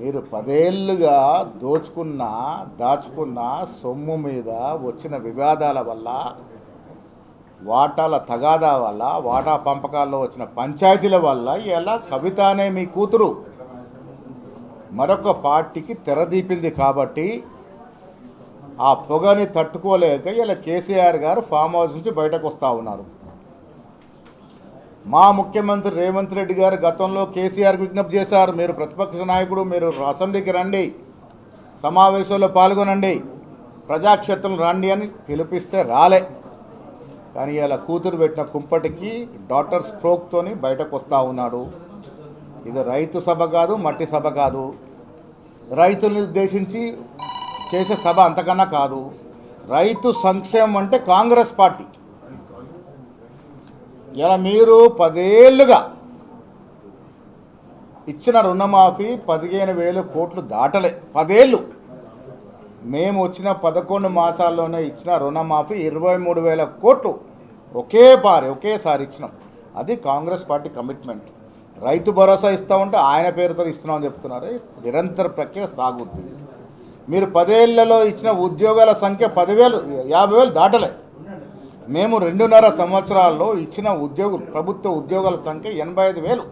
మీరు 10 ఏళ్లుగా దాచుకున్న సొమ్ము మీద వచ్చిన వివాదాల వల్ల, వాటాల తగాదా వల్ల, వాటా పంపకాల్లో వచ్చిన పంచాయతీల వల్ల ఇలా కవిత అనే మీ కూతురు మరొక పార్టీకి తెరదీపింది. కాబట్టి ఆ పొగని తట్టుకోలేక ఇలా కేసీఆర్ గారు ఫామ్ హౌస్ నుంచి బయటకు వస్తూ ఉన్నారు. మా ముఖ్యమంత్రి రేవంత్ రెడ్డి గారు గతంలో కేసీఆర్కి విజ్ఞప్తి చేశారు, మీరు ప్రతిపక్ష నాయకుడు, మీరు అసెంబ్లీకి రండి, సమావేశంలో పాల్గొనండి, ప్రజాక్షేత్రం రండి అని పిలిపిస్తే రాలే. కానీ ఇలా కూతురు పెట్టిన కుంపటికి డాక్టర్ స్ట్రోక్తోని బయటకు వస్తూ ఉన్నాడు. ఇది రైతు సభ కాదు, మట్టి సభ కాదు, రైతుల్ని ఉద్దేశించి చేసే సభ అంతకన్నా కాదు. రైతు సంక్షేమం అంటే కాంగ్రెస్ పార్టీ. ఇలా మీరు 10 ఏళ్లుగా ఇచ్చిన రుణమాఫీ 15,000 కోట్లు దాటలే. 10 ఏళ్ళు మేము వచ్చిన 11 మాసాల్లోనే ఇచ్చిన రుణమాఫీ 23,000 కోట్లు ఒకేసారి ఇచ్చినాం. అది కాంగ్రెస్ పార్టీ కమిట్మెంట్. రైతు భరోసా ఇస్తూ ఉంటే ఆయన పేరుతో ఇస్తున్నామని చెప్తున్నారు. నిరంతర ప్రక్రియ సాగుతుంది. మీరు 10 ఏళ్లలో ఇచ్చిన ఉద్యోగాల సంఖ్య 50,000 దాటలే. మేము 2.5 సంవత్సరాల్లో ఇచ్చిన ప్రభుత్వ ఉద్యోగాల సంఖ్య 85,000.